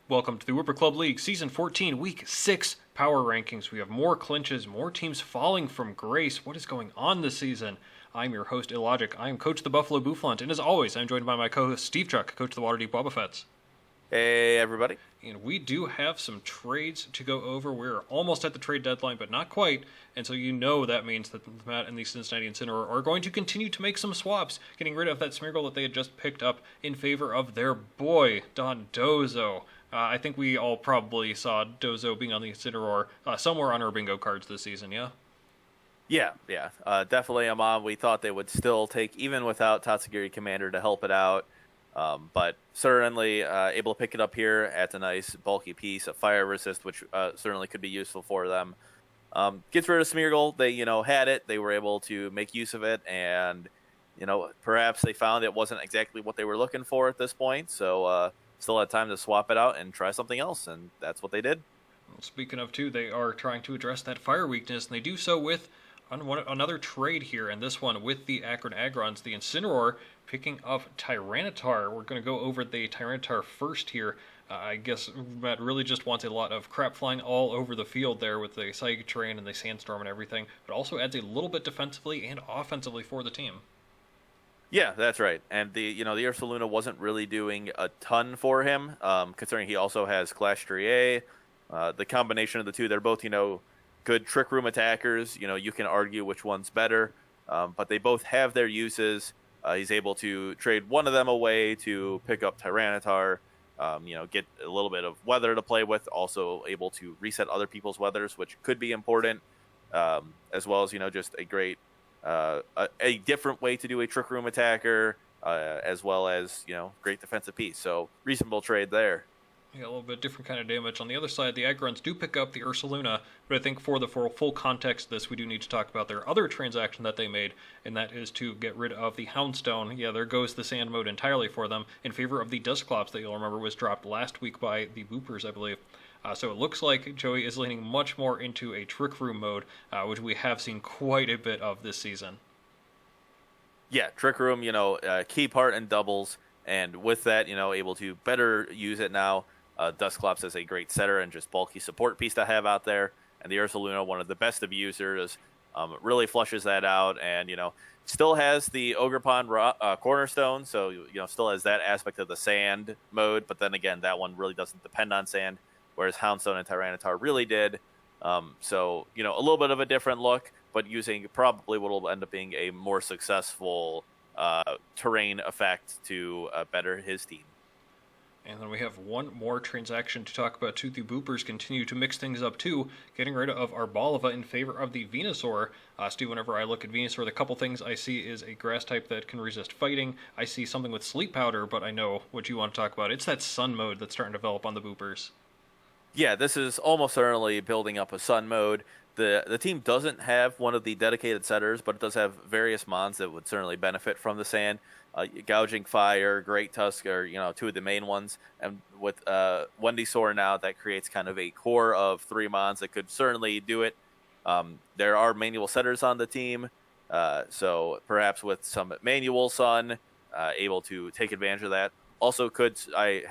Welcome to the Wooper Club League Season 14, Week 6 Power Rankings. We have more clinches, more teams falling from grace. What is going on this season? I'm your host, IllLogic. I am Coach of the Buffalo Bouffalant, and as always, I'm joined by my co-host, SteveChuck, Coach of the Waterdeep Wobbuffets. Hey, everybody. And we do have some trades to go over. We're almost at the trade deadline, but not quite. And so you know that means that Matt and the Cincinnati Incineroar are going to continue to make some swaps, getting rid of that Smeargle that they had just picked up in favor of their boy, Don Dozo. I think we all probably saw Dozo being on the Incineroar somewhere on our bingo cards this season, yeah? Yeah. Definitely Amon. We thought they would still take, even without Tatsugiri Commander to help it out. But certainly able to pick it up here at a nice bulky piece of fire resist, which certainly could be useful for them. Gets rid of Smeargle. They, had it. They were able to make use of it, and, perhaps they found it wasn't exactly what they were looking for at this point. So still had time to swap it out and try something else, and that's what they did. Well, speaking of, too, they are trying to address that fire weakness, and they do so with another trade here, and this one with the Akron Agrons, the Incineroar picking up Tyranitar. We're going to go over the Tyranitar first here. I guess Matt really just wants a lot of crap flying all over the field there with the Psychic Terrain and the Sandstorm and everything, but also adds a little bit defensively and offensively for the team. Yeah, that's right. And the Ursaluna wasn't really doing a ton for him, considering he also has Clash Trier. The combination of the two, they're both, good Trick Room attackers. You can argue which one's better, but they both have their uses. He's able to trade one of them away to pick up Tyranitar, get a little bit of weather to play with, also able to reset other people's weathers, which could be important, as well as, just a great, a different way to do a Trick Room attacker, as well as, great defensive piece. So reasonable trade there. Yeah, a little bit different kind of damage. On the other side, the Agrons do pick up the Ursaluna, but I think for the full context of this, we do need to talk about their other transaction that they made, and that is to get rid of the Houndstone. Yeah, there goes the Sand mode entirely for them, in favor of the Dusclops that you'll remember was dropped last week by the Woopers, I believe. So it looks like Joey is leaning much more into a Trick Room mode, which we have seen quite a bit of this season. Yeah, Trick Room, key part in doubles, and with that, able to better use it now. Dusclops is a great setter and just bulky support piece to have out there, and the Ursaluna, one of the best of users, really flushes that out, and still has the Ogre Pond Cornerstone, so still has that aspect of the Sand mode, but then again, that one really doesn't depend on Sand, whereas Houndstone and Tyranitar really did. So a little bit of a different look, but using probably what will end up being a more successful terrain effect to better his team. And then we have one more transaction to talk about too. The Boopers continue to mix things up too, getting rid of Arboliva in favor of the Venusaur. Steve, whenever I look at Venusaur, the couple things I see is a grass type that can resist fighting. I see something with Sleep Powder, but I know what you want to talk about. It's that Sun mode that's starting to develop on the Boopers. Yeah, this is almost certainly building up a Sun mode. The team doesn't have one of the dedicated setters, but it does have various mons that would certainly benefit from the Sand. Gouging Fire, Great Tusk are, two of the main ones. And with Wendysaur now, that creates kind of a core of 3 mons that could certainly do it. There are manual setters on the team, so perhaps with some manual Sun, able to take advantage of that. Also I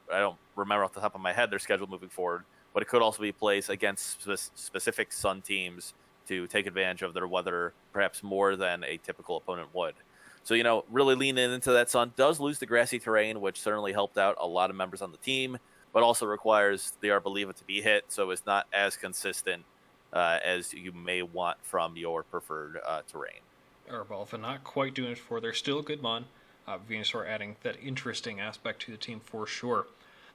don't remember off the top of my head their schedule moving forward, but it could also be placed against specific Sun teams to take advantage of their weather, perhaps more than a typical opponent would. So, really leaning into that Sun. Does lose the grassy terrain, which certainly helped out a lot of members on the team, but also requires the Arboliva to be hit, so it's not as consistent as you may want from your preferred terrain. Arboliva not quite doing it for. They're still a good mon. Venusaur adding that interesting aspect to the team for sure.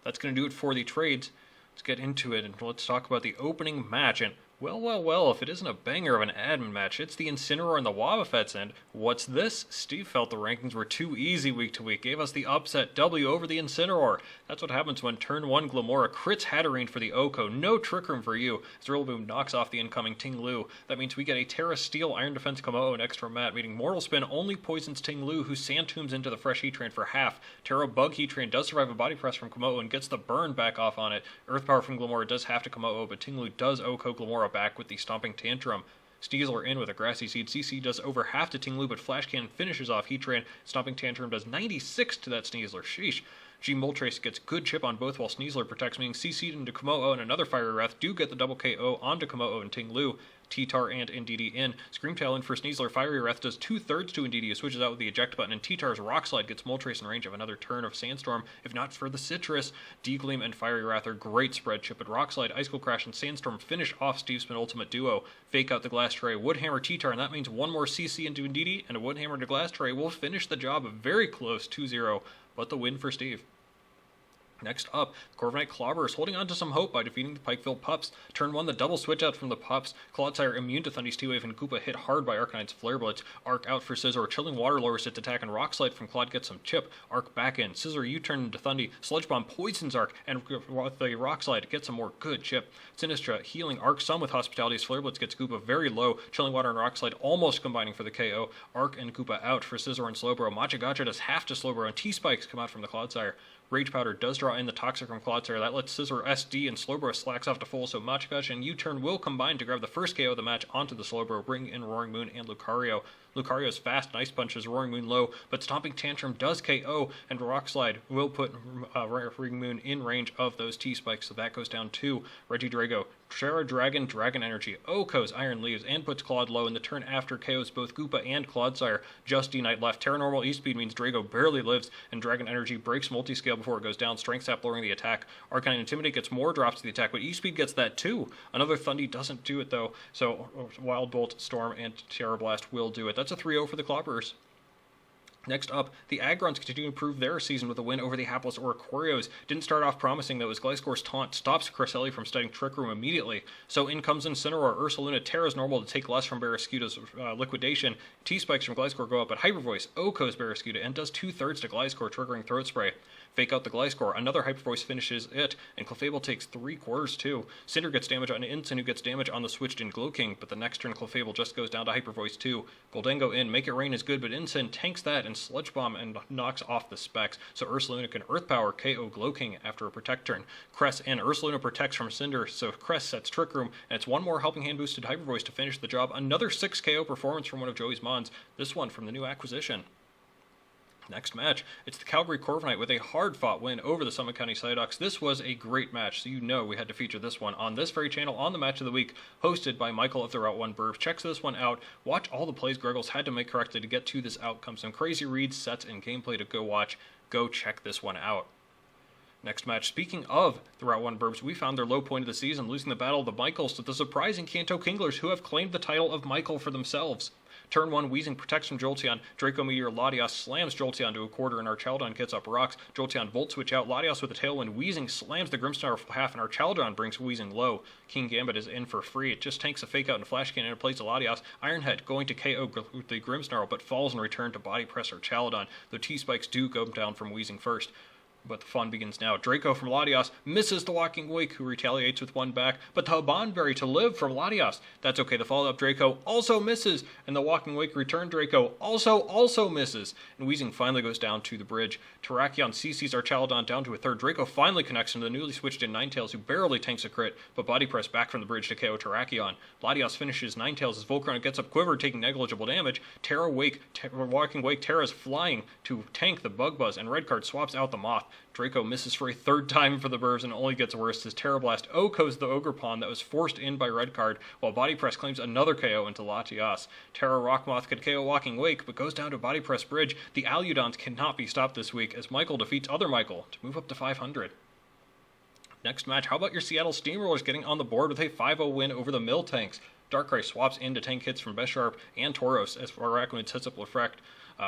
That's going to do it for the trades. Let's get into it, and let's talk about the opening match. And well, if it isn't a banger of an admin match, it's the Incineroar and the Wobbuffets, and what's this? Steve felt the rankings were too easy week to week, gave us the upset W over the Incineroar. That's what happens when turn 1 Glamora crits Hatterene for the Oko. No Trick Room for you, as Rillaboom knocks off the incoming Ting Lu. That means we get a Terra Steel, Iron Defense Komodo, and extra mat, meaning Mortal Spin only poisons Ting Lu, who Sand Tombs into the fresh Heatran for half. Terra Bug Heatran does survive a Body Press from Komodo and gets the burn back off on it. Earth Power from Glamora does have to Komodo, but Ting Lu does Oko Glamora back with the Stomping Tantrum. Steezler in with a Grassy Seed. CC does over half to Ting Lu, but Flash Cannon finishes off Heatran. Stomping Tantrum does 96 to that Steezler. Sheesh. G Moltres gets good chip on both while Sneasler protects, meaning CC'd into Komodo, and another Fiery Wrath do get the double KO onto Komodo and Ting Lu. T-Tar and Indeedee in. Screamtail in for Sneasler. Fiery Wrath does 2/3 to Indeedee, who switches out with the eject button, and T-Tar's Rock Slide gets Moltres in range of another turn of Sandstorm. If not for the Citrus, D-Gleam and Fiery Wrath are great spread chip, but Rock Slide, Icicle Crash, and Sandstorm finish off Steve's penultimate duo. Fake out the Glass Tray, Woodhammer T-Tar, and that means one more CC into Indeedee, and a Woodhammer into Glass Tray will finish the job very close, 2-0, but the win for Steve. Next up, Corviknight Clobber is holding on to some hope by defeating the Pikeville Pups. Turn 1, the double switch out from the Pups. Clodsire immune to Thundy's T-Wave, and Koopa hit hard by Arcanite's Flare Blitz. Arc out for Scizor. Chilling Water lowers its attack, and Rock Slide from Claude gets some chip. Arc back in. Scizor U-turn into Thundy. Sludge Bomb poisons Arc, and with the Rock Slide gets some more good chip. Sinistra healing Arc some with Hospitality's Flare Blitz gets Koopa very low. Chilling Water and Rock Slide almost combining for the KO. Arc and Koopa out for Scizor and Slowbro. Machagacha does half to Slowbro, and T-Spikes come out from the Clodsire. Rage Powder does draw in the Toxic from Clodsire. That lets Scizor SD, and Slowbro slacks off to full, so Machagacha and U-turn will combine to grab the first KO of the match onto the Slowbro, bringing in Roaring Moon and Lucario. Lucario's fast Ice Punches Roaring Moon low, but Stomping Tantrum does KO, and Rock Slide will put Roaring Moon in range of those T-Spikes, so that goes down to Regidrago. Terra Dragon, Dragon Energy, Oko's Iron Leaves, and puts Claude low in the turn after KOs both Koopa and Clodsire. Just D-Knight left. Terra Normal E-Speed means Drago barely lives, and Dragon Energy breaks Multiscale before it goes down. Strength Sap lowering the attack. Arcanine Intimidate gets more drops to the attack, but E-Speed gets that too. Another Thundy doesn't do it though, so Wild Bolt, Storm, and Terra Blast will do it. That's a 3-0 for the Clobberers. Next up, the Agrons continue to improve their season with a win over the hapless Oricorios. Didn't start off promising, though, as Gliscor's taunt stops Cresselia from studying Trick Room immediately. So in comes Incineroar, Ursaluna, Terra's normal to take less from Barraskewda's liquidation. T-Spikes from Gliscor go up, but Hyper Voice Oko's Barraskewda and does 2/3 to Gliscor, triggering Throat Spray. Fake out the Gliscor, another Hyper Voice finishes it, and Clefable takes 3/4 too. Cinder gets damage on Incin, who gets damage on the switched in Glowking, but the next turn Clefable just goes down to Hyper Voice 2. Goldango in, Make It Rain is good, but Incin tanks that and Sludge Bomb and knocks off the specs, so Ursaluna can Earth Power KO Glowking after a Protect turn. Cress in, Ursaluna protects from Cinder, so Cress sets Trick Room, and it's one more Helping Hand boosted Hyper Voice to finish the job. Another 6 KO performance from one of Joey's Mons, this one from the new acquisition. Next match, it's the Calgary Corviknight with a hard-fought win over the Summit County Psyducks. This was a great match, so you know we had to feature this one on this very channel on the Match of the Week, hosted by Michael of the Route 1 Burbs. Check this one out. Watch all the plays Greggles had to make correctly to get to this outcome. Some crazy reads, sets, and gameplay to go watch. Go check this one out. Next match, speaking of the Route 1 Burbs, we found their low point of the season, losing the Battle of the Michaels to the surprising Kanto Kinglers, who have claimed the title of Michael for themselves. Turn 1, Weezing protects from Jolteon. Draco Meteor Latias slams Jolteon to a quarter, and Archaludon gets up rocks. Jolteon Volt Switch out. Latias with a Tailwind. Weezing slams the Grimmsnarl for half, and Archaludon brings Weezing low. King Gambit is in for free. It just tanks a Fake Out and Flash Cannon and plays to Latias. Ironhead going to KO the Grimmsnarl, but falls in return to Body Press Archaludon. The T-Spikes do go down from Weezing first. But the fun begins now. Draco from Latias misses the Walking Wake, who retaliates with one back, but the Habanberry to live from Latias. That's okay, the follow-up Draco also misses, and the Walking Wake return Draco also misses. And Weezing finally goes down to the bridge. Terrakion CC's Archaludon down to a third. Draco finally connects into the newly switched in Ninetales, who barely tanks a crit, but Body Press back from the bridge to KO Terrakion. Latias finishes Ninetales as Volcarona gets up Quiver, taking negligible damage. Walking Wake, Terra's flying to tank the Bug Buzz, and Redcard swaps out the Moth. Draco misses for a third time for the Burbs, and it only gets worse as Terra Blast Oko's the Ogre Pawn that was forced in by Redcard, while Body Press claims another KO into Latias. Terra Rockmoth could KO Walking Wake, but goes down to Body Press Bridge. The Aludons cannot be stopped this week, as Michael defeats other Michael to move up to 500. Next match, how about your Seattle Steamrollers getting on the board with a 5-0 win over the Miltanks? Darkrai swaps in to tank hits from Besharp and Tauros as Araquanid sets up Lefrect.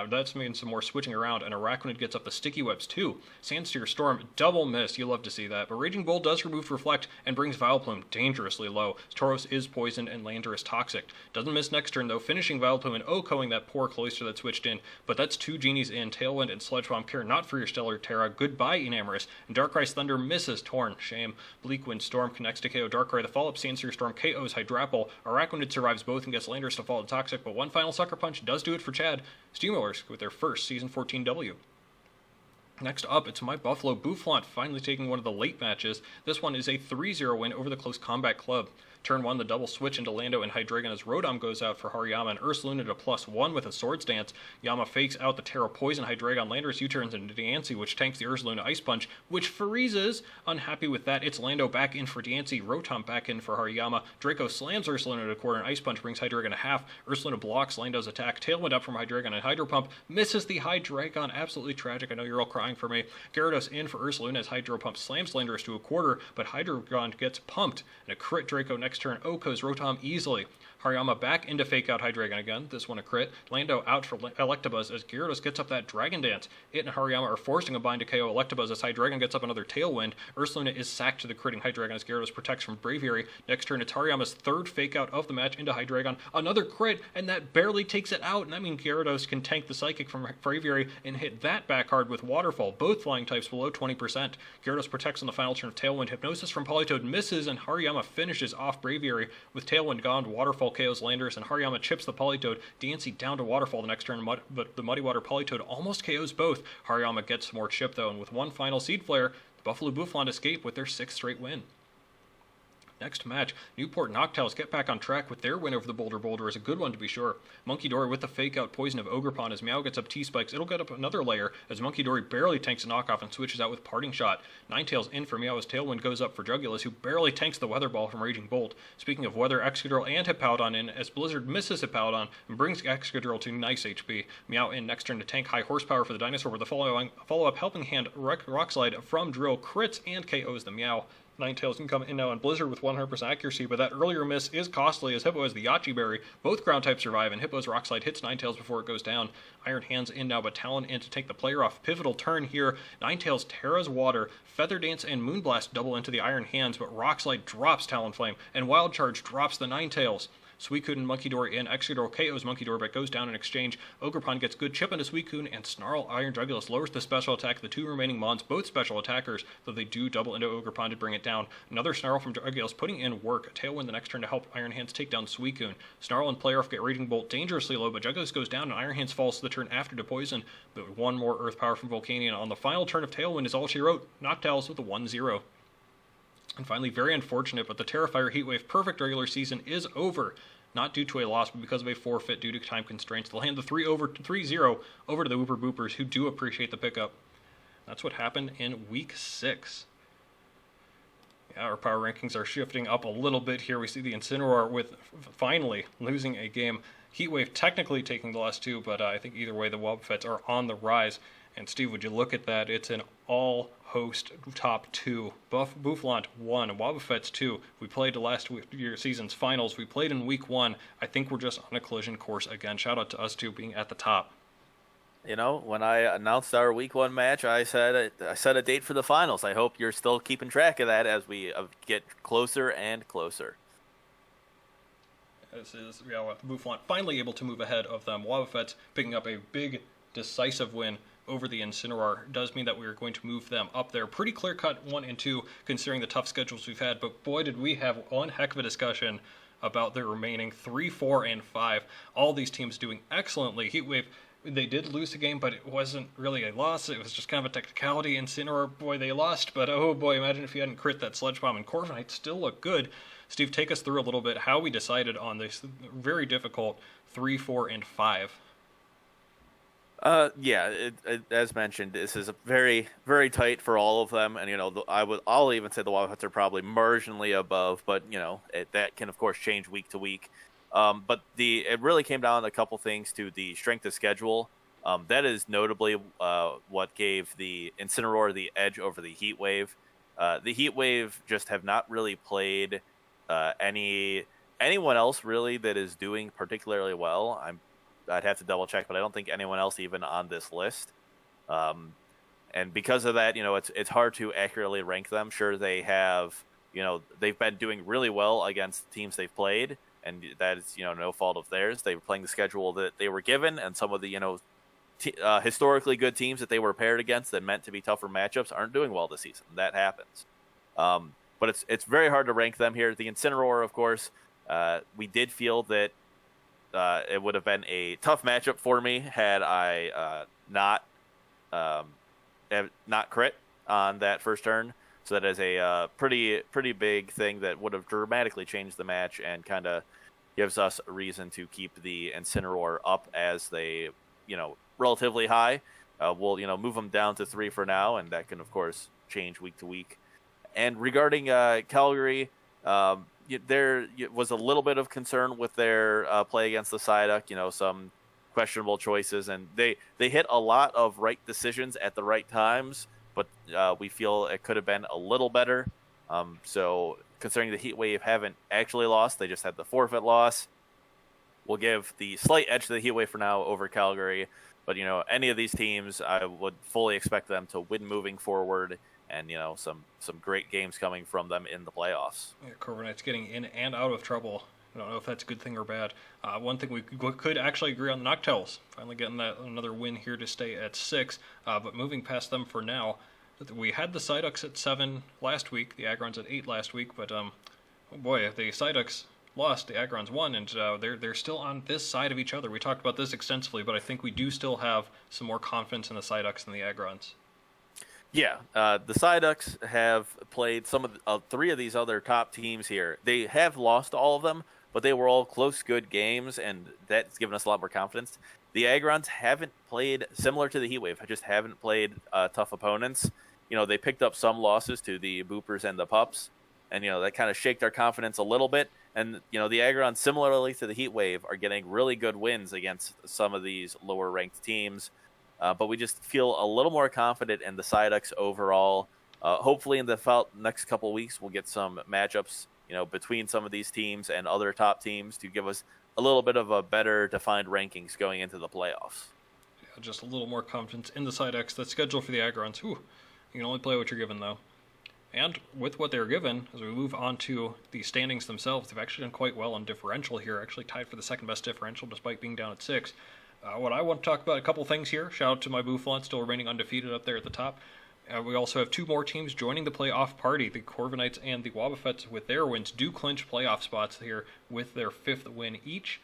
That's means some more switching around, and Araquanid gets up the Sticky Webs too. Sandsteer Storm, double miss, you love to see that, but Raging Bull does remove Reflect and brings Vileplume dangerously low. Tauros is poisoned and Landorus toxic. Doesn't miss next turn though, finishing Vileplume and Okoing that poor Cloyster that switched in, but that's 2 Genies in. Tailwind and Sludge Bomb care not for your Stellar Terra. Goodbye Enamorous, and Darkrai's Thunder misses Torn. Shame. Bleakwind Storm connects to KO Darkrai. The follow-up Sandsteer Storm KOs Hydrapple. Araquanid survives both and gets Landorus to fall to Toxic, but one final Sucker Punch does do it for Chad. Steamrollers with their first Season 14 W. Next up, it's my Buffalo Bouffalant finally taking one of the late matches. This one is a 3-0 win over the Close Combat Club. Turn 1, the double switch into Lando and Hydreigon as Rotom goes out for Hariyama and Ursaluna to +1 with a Swords Dance. Yama fakes out the Terra Poison. Hydreigon Landorus U-turns into Diancie, which tanks the Ursaluna Ice Punch, which freezes. Unhappy with that, it's Lando back in for Diancie, Rotom back in for Hariyama. Draco slams Ursaluna to quarter, and Ice Punch brings Hydreigon to half. Ursaluna blocks Lando's attack. Tailwind up from Hydreigon and Hydro Pump misses the Hydreigon. Absolutely tragic. I know you're all crying for me. Gyarados in for Ursaluna as Hydro Pump slams Landorus to a quarter, but Hydreigon gets pumped, and a crit Draco next turn Oko's Rotom easily. Hariyama back into Fake Out Hydreigon again, this one a crit. Lando out for Electabuzz as Gyarados gets up that Dragon Dance. It and Hariyama are forcing a bind to KO Electabuzz as Hydreigon gets up another Tailwind. Ursaluna is sacked to the critting Hydreigon as Gyarados protects from Braviary. Next turn it's Hariyama's third Fake Out of the match into Hydreigon. Another crit, and that barely takes it out, and that means Gyarados can tank the Psychic from Braviary and hit that back hard with Waterfall, both flying types below 20%. Gyarados protects on the final turn of Tailwind. Hypnosis from Politoed misses, and Hariyama finishes off Braviary with Tailwind gone. Waterfall KOs Landorus, and Hariyama chips the Politoed. Diancie down to Waterfall the next turn, but the Muddy Water Politoed almost KOs both. Hariyama gets more chip though, and with one final Seed Flare, the Buffalo Bouffalant escape with their 6th straight win. Next match, Newport Noctows get back on track with their win over the Boulder is a good one to be sure. Monkey Dory with the fake out poison of Ogerpon as Meow gets up T-Spikes. It'll get up another layer as Monkey Dory barely tanks a knockoff and switches out with Parting Shot. Ninetales in for Meow as Tailwind goes up for Jugulus, who barely tanks the Weather Ball from Raging Bolt. Speaking of weather, Excadrill and Hippowdon in as Blizzard misses Hippowdon and brings Excadrill to nice HP. Meow in next turn to tank high horsepower for the dinosaur with a follow-up Helping Hand Rock Slide from Drill crits and KOs the Meow. Ninetales can come in now on Blizzard with 100% accuracy, but that earlier miss is costly as Hippo has the Yachi Berry. Both ground types survive, and Hippo's Rock Slide hits Ninetales before it goes down. Iron Hands in now, but Talon in to take the player off. Pivotal turn here. Ninetales Terra's Water, Feather Dance, and Moonblast double into the Iron Hands, but Rock Slide drops Talonflame, and Wild Charge drops the Ninetales. Suicune and Monkey Dory in. Excadrill KOs Monkey Dory, but goes down in exchange. Ogerpon gets good chip into Suicune, and Snarl Iron Jugulus lowers the special attack of the two remaining Mons, both special attackers, though they do double into Ogerpon to bring it down. Another Snarl from Jugulus putting in work. Tailwind the next turn to help Iron Hands take down Suicune. Snarl and Playoff get Raging Bolt dangerously low, but Jugulus goes down, and Iron Hands falls to the turn after to Poison, but one more Earth Power from Volcanion. On the final turn of Tailwind is all she wrote. Noctows with a 1-0. And finally, very unfortunate, but the Terrifier Heatwave perfect regular season is over. Not due to a loss, but because of a forfeit due to time constraints. They'll hand the 3-0 over to the Wooper Boopers, who do appreciate the pickup. That's what happened in Week 6. Yeah, our power rankings are shifting up a little bit here. We see the Incineroar with finally losing a game. Heatwave technically taking the last two, but I think either way the Wobbuffets are on the rise. And Steve, would you look at that? It's an all-host top 2. Bouffalant 1, Wobbuffets 2. We played the last season's finals. We played in Week 1. I think we're just on a collision course again. Shout out to us two being at the top. You know, when I announced our Week 1 match, I set a date for the finals. I hope you're still keeping track of that as we get closer and closer. This is Bouffalant finally able to move ahead of them. Wobbuffets picking up a big, decisive win over the Incineroar. Does mean that we are going to move them up there. Pretty clear-cut 1 and 2 considering the tough schedules we've had, but boy did we have one heck of a discussion about the remaining 3, 4, and 5. All these teams doing excellently. Heatwave, they did lose the game, but it wasn't really a loss. It was just kind of a technicality. Incineroar, boy, they lost, but oh boy, imagine if you hadn't crit that Sludge Bomb, and Corviknight still look good. Steve, take us through a little bit how we decided on this very difficult 3, 4, and 5. As mentioned, this is a very, very tight for all of them, and I'll even say the Wobbuffets are probably marginally above, but that can of course change week to week. But it really came down to a couple things to the strength of schedule. That is notably what gave the Incineroar the edge over the Heatwave. The Heatwave just have not really played anyone else really that is doing particularly well. I'd have to double check, but I don't think anyone else even on this list. And because of that, it's hard to accurately rank them. Sure, they have, they've been doing really well against teams they've played, and that is, no fault of theirs. They were playing the schedule that they were given, and some of the, historically good teams that they were paired against that meant to be tougher matchups aren't doing well this season. That happens. But it's very hard to rank them here. The Incineroar, of course, we did feel that it would have been a tough matchup for me had I not not crit on that first turn. So that is a pretty big thing that would have dramatically changed the match and kind of gives us a reason to keep the Incineroar up as they, relatively high. We'll, move them down to 3 for now, and that can, of course, change week to week. And regarding Calgary, there was a little bit of concern with their play against the Psyduck, some questionable choices, and they hit a lot of right decisions at the right times, but we feel it could have been a little better. So considering the Heat Wave haven't actually lost, they just had the forfeit loss. We'll give the slight edge to the Heat Wave for now over Calgary. But, any of these teams, I would fully expect them to win moving forward and, some great games coming from them in the playoffs. Yeah, Corver Knight's getting in and out of trouble. I don't know if that's a good thing or bad. One thing we could actually agree on, the Noctowls. Finally getting another win here to stay at 6. But moving past them for now, we had the Psyducks at 7 last week, the Agrons at 8 last week. But, oh boy, the Psyducks lost, the Agrons won, and they're still on this side of each other. We talked about this extensively, but I think we do still have some more confidence in the Psyducks than the Agrons. Yeah, the Psyducks have played some of 3 of these other top teams here. They have lost all of them, but they were all close, good games, and that's given us a lot more confidence. The Agrons haven't played similar to the Heatwave, just haven't played tough opponents. They picked up some losses to the Boopers and the Pups, and that kind of shaked our confidence a little bit. And the Agrons, similarly to the Heatwave, are getting really good wins against some of these lower ranked teams. But we just feel a little more confident in the Psyducks overall. Hopefully in the next couple weeks, we'll get some matchups, between some of these teams and other top teams to give us a little bit of a better defined rankings going into the playoffs. Yeah, just a little more confidence in the Psyducks. The schedule for the Agrons, you can only play what you're given, though. And with what they're given, as we move on to the standings themselves, they've actually done quite well on differential here, actually tied for the second best differential despite being down at 6. What I want to talk about, a couple things here. Shout out to my Bouffalant, still remaining undefeated up there at the top. We also have 2 more teams joining the playoff party. The Corviknights and the Wobbuffets, with their wins, do clinch playoff spots here with their 5th win each.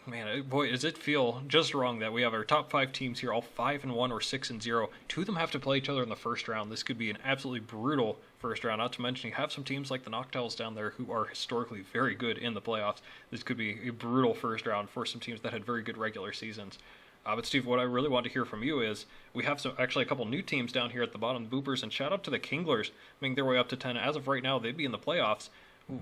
Man, boy, does it feel just wrong that we have our top 5 teams here, all 5-1 or 6-0. 2 of them have to play each other in the first round. This could be an absolutely brutal first round. Not to mention, you have some teams like the Noctowls down there who are historically very good in the playoffs. This could be a brutal first round for some teams that had very good regular seasons. But Steve, what I really want to hear from you is we have a couple new teams down here at the bottom, the Boopers, and shout out to the Kinglers, making their way up to 10. As of right now, they'd be in the playoffs.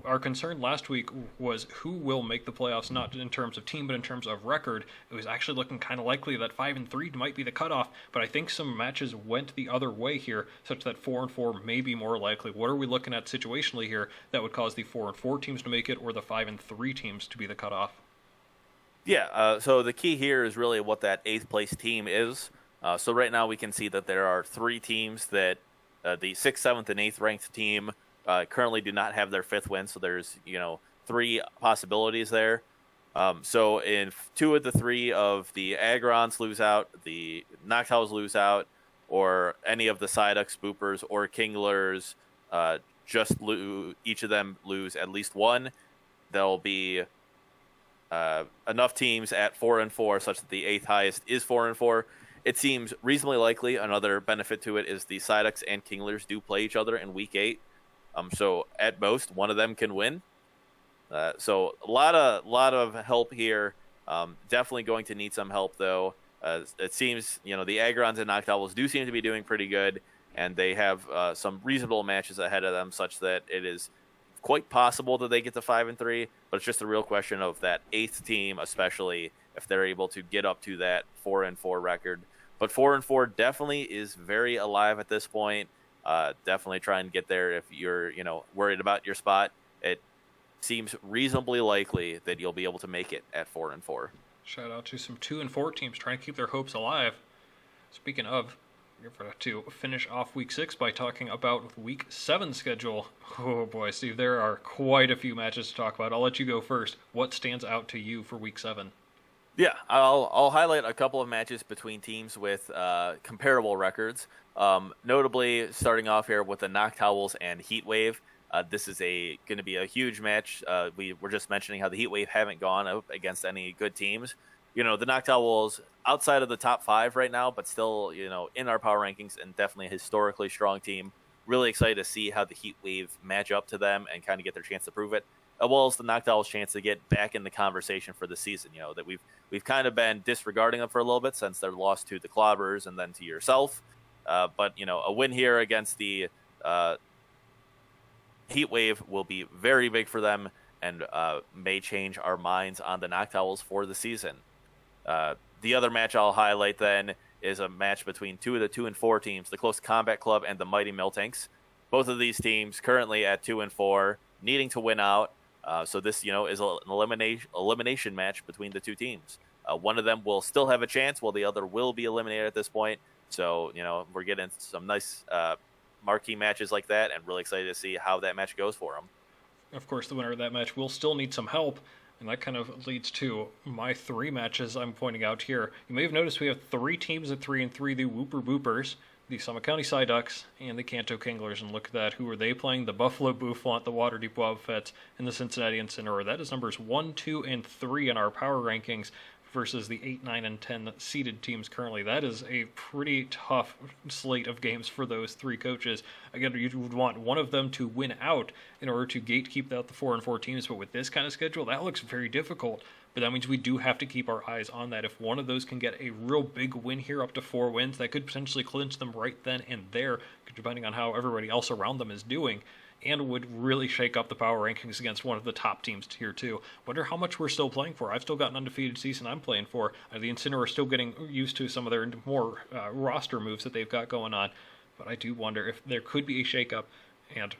Our concern last week was who will make the playoffs, not in terms of team, but in terms of record. It was actually looking kind of likely that 5-3 might be the cutoff, but I think some matches went the other way here, such that 4-4 may be more likely. What are we looking at situationally here that would cause the 4-4 teams to make it, or the 5-3 teams to be the cutoff? Yeah, so the key here is really what that 8th place team is. So right now we can see that there are 3 teams that the 6th, 7th, and 8th ranked team currently do not have their 5th win, so there's 3 possibilities there. So in 2 of the 3 of the Agrons lose out, the Noctowls lose out, or any of the Psyducks, Boopers, or Kinglers each of them lose at least 1, there'll be enough teams at 4-4 such that the 8th highest is 4-4. It seems reasonably likely. Another benefit to it is the Psyducks and Kinglers do play each other in week 8. So at most, one of them can win. So a lot of help here. Definitely going to need some help though. It seems the Agrons and Noctowls do seem to be doing pretty good, and they have some reasonable matches ahead of them, such that it is quite possible that they get to 5-3. But it's just a real question of that 8th team, especially if they're able to get up to that 4-4 record. But 4-4 definitely is very alive at this point. Definitely try and get there if you're, worried about your spot. It seems reasonably likely that you'll be able to make it at 4-4. Shout out to some 2-4 teams trying to keep their hopes alive. Speaking of, we're going to finish off Week 6 by talking about Week 7 schedule. Oh boy, Steve, there are quite a few matches to talk about. I'll let you go first. What stands out to you for Week 7? Yeah, I'll highlight a couple of matches between teams with comparable records. Notably, starting off here with the Noctowls and Heatwave. This is going to be a huge match. We were just mentioning how the Heatwave haven't gone up against any good teams. the Noctowls outside of the top 5 right now, but still, in our power rankings and definitely a historically strong team. Really excited to see how the Heat Wave match up to them and kind of get their chance to prove it, as well as the Noctowls' chance to get back in the conversation for the season. That we've kind of been disregarding them for a little bit since their loss to the Clobbers and then to yourself. But a win here against the Heat Wave will be very big for them and may change our minds on the Noctowls for the season. The other match I'll highlight then is a match between two of the 2 and 4 teams, the Close Combat Club and the Mighty Miltanks. Both of these teams currently at 2 and 4, needing to win out. So this, is an elimination match between the two teams. One of them will still have a chance, while the other will be eliminated at this point. So, we're getting some nice marquee matches like that, and really excited to see how that match goes for them. Of course, the winner of that match will still need some help, and that kind of leads to my 3 matches I'm pointing out here. You may have noticed we have 3 teams at 3 and 3, the Wooper Boopers, the Summit County Psyducks, and the Kanto Kinglers. And look at that, who are they playing? The Buffalo Bouffalant, the Waterdeep Wobbuffets, and the Cincinnati Incineroar. That is numbers 1, 2, and 3 in our power rankings versus the 8, 9, and 10 seeded teams currently. That is a pretty tough slate of games for those 3 coaches. Again, you would want one of them to win out in order to gatekeep out the 4 and 4 teams, but with this kind of schedule, that looks very difficult. But that means we do have to keep our eyes on that. If one of those can get a real big win here, up to 4 wins, that could potentially clinch them right then and there, depending on how everybody else around them is doing, and would really shake up the power rankings against one of the top teams tier 2. Wonder how much we're still playing for. I've still got an undefeated season I'm playing for. The Incineroar are still getting used to some of their more roster moves that they've got going on. But I do wonder if there could be a shakeup and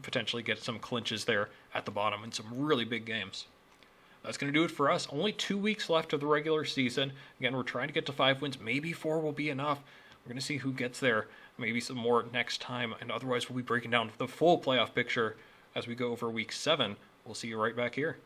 potentially get some clinches there at the bottom in some really big games. That's going to do it for us. Only 2 weeks left of the regular season. Again, we're trying to get to 5 wins. Maybe 4 will be enough. We're going to see who gets there. Maybe some more next time. And otherwise, we'll be breaking down the full playoff picture as we go over week 7. We'll see you right back here.